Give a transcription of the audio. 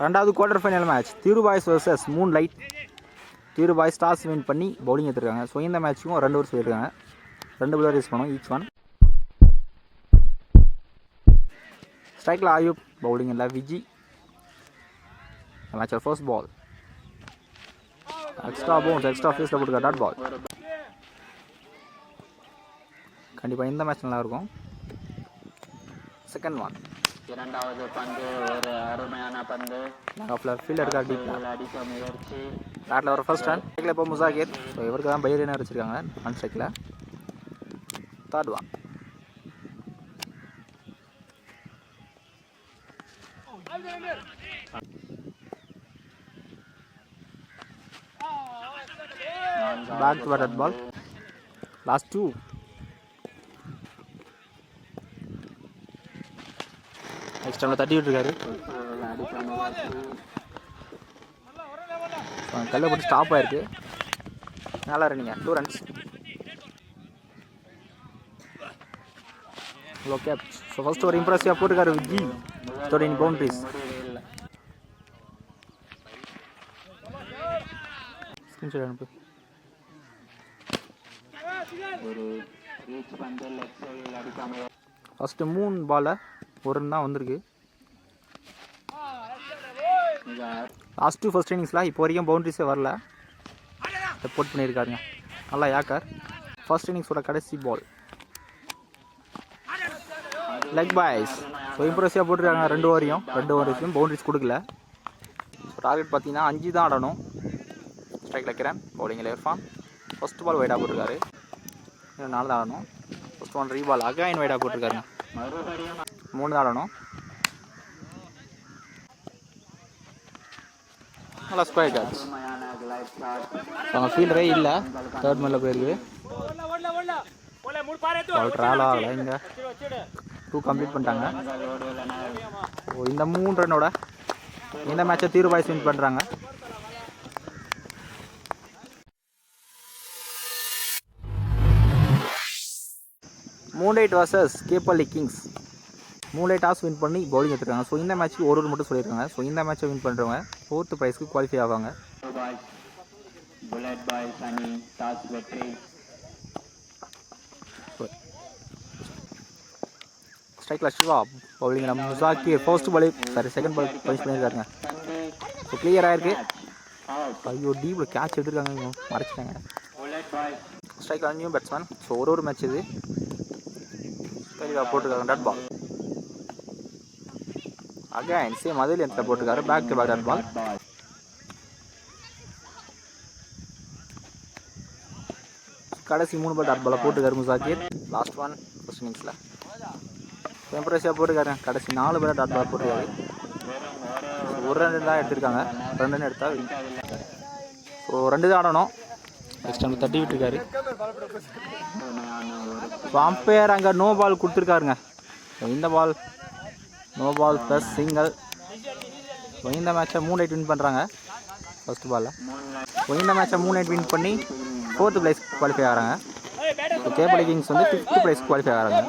ரெண்டாவது quarter final match தீருபாய்ஸ் vs Moonlight. தீருபாய்ஸ் டாஸ் வின் பண்ணி பவுலிங் எடுத்துருக்காங்க. ஸோ இந்த மேட்ச்சுக்கும் 2 ஓவர் சொல்லியிருக்காங்க. 2 bowler யூஸ் பண்ணோம் ஈச் ஒன். ஸ்ட்ரைக்கில் ஆயூப், பவுலிங் இல்லை விஜி. மேட்சோட first ball extra bounce, extra ஃபீஸில் போட்டுருக்க டாட் பால். கண்டிப்பாக இந்த மேட்ச் நல்லாயிருக்கும். செகண்ட் ஒன், இரண்டாவது பந்து ஒரு அருமையான பந்து. நாங்கள் ஃபீல்டர் இருக்கா டீப்பில் அடிக்க முயற்சி. பேட்டில் ஒரு ஃபர்ஸ்ட் ரன். ஸ்ட்ரைக்கில் இப்போ முசாகிர். ஸோ இவருக்கு தான் பைரேனர் வச்சுருக்காங்க ஒன் ஸ்ட்ரைக்கில். Third one, back to bat ball. Last two, next டைமில் தட்டி விட்டுருக்காரு. கல்லை போட்டு ஸ்டாப் ஆயிருக்கு. நல்லா ரன்னிங்க, 2 runs. ஓகே, ஸோ ஃபர்ஸ்ட் ஒரு இம்ப்ரெசிவாக போட்டுருக்காரு விஜி. 13 பவுண்டரிஸ். ஸ்கிரீன்ஷாட் அனுப்பு. ஃபஸ்ட்டு 3 பாலில் 1 run தான் வந்திருக்கு. லாஸ்ட் 2 ஃபர்ஸ்ட் இன்னிங்ஸில் இப்போ வரைக்கும் பவுண்டரிஸே வரல. சப்போர்ட் பண்ணியிருக்காருங்க நல்லா யாக்கர். ஃபர்ஸ்ட் இன்னிங்ஸோட கடைசி பால் லெக் பாய்ஸ். ஸோ இம்ப்ரெசிவாக போட்டிருக்காங்க. 2 ஓவரையும் பவுண்டரிஸ் கொடுக்கல. ஸோ டார்கெட் பார்த்தீங்கன்னா 5 தான் ஆடணும். ஸ்ட்ரைக் வைக்கிறேன். பவுலிங்கில் இர்ஃபான். ஃபர்ஸ்ட் பால் வைடாக போட்டிருக்காரு. இன்னும் 4 தான் ஆடணும். First one ரீபால் again வைடாக போட்டிருக்காருங்க. 3 தான் ஆடணும். நல்லா ஸ்கொயர் கேட்ச். அவங்க ஃபீல்டரே இல்லை. தேர்ட் மேலே போயிருக்கு. ட்ராவல் ஆகலை. இங்கே 2 கம்ப்ளீட் பண்ணிட்டாங்க. ஸோ இந்த 3 ரன்னோட இந்த மேட்சை தீருபாய்ஸ் வின் பண்ணுறாங்க. Moonlight versus Keppalli Kings. Moonlight toss win பண்ணி பவுலிங் எடுத்துருக்காங்க. ஸோ இந்த மேட்ச்சுக்கு ஒரு மட்டும் சொல்லியிருக்காங்க. ஸோ இந்த மேட்சை வின் பண்ணுறவங்க 4th ப்ரைஸ்க்கு குவாலிஃபை ஆவாங்க. ஸ்ட்ரைக்கில் சிவா, பவுலிங்கில் Musakir. First ball second ball punish பண்ணியிருக்காருங்க. ஸோ கிளியர் ஆகிருக்கு. ஐயோ, டீப்பில் கேட்ச் எடுத்துருக்காங்க, மறைச்சிட்டாங்க. ஸ்ட்ரைக்கில் நியூ பேட்ஸ்மேன். ஸோ ஒரு மேட்ச் இது தெளிவாக போட்டிருக்காங்க டாட் பால். அகைன் சேம் அதே லென்த்தில் போட்டிருக்காரு. Back to back dot ball. கடைசி 3 பால் டாட் பாலை போட்டுருக்காரு முசாகிர். லாஸ்ட் ஒன் ஃபர்ஸ்ட் இன்னிங்ஸில் இம்ப்ரெசிவாக போட்டுருக்காரு. கடைசி 4 பால் டாட் பால் போட்டிருக்காரு. ஒரு ரன் தான் எடுத்திருக்காங்க. 2 ரன் எடுத்தா. ஸோ 2 தான் ஆடணும். நெக்ஸ்ட் டைம் தட்டி விட்டுருக்காரு. ஸோ அம்பையர் அங்கே நோ பால் கொடுத்துருக்காருங்க. இந்த ball no ball plus single. So இந்த மேட்சை மூன்லைட் வின் பண்ணுறாங்க ஃபர்ஸ்ட் பாலில். ஸோ இந்த மேட்சை மூன்லைட் வின் பண்ணி 4th ப்ளேஸ் குவாலிஃபை ஆகிறாங்க. ஸோ கேப்பள்ளி கிங்ஸ் வந்து 5th ப்ளேஸ் குவாலிஃபை ஆகிறாங்க.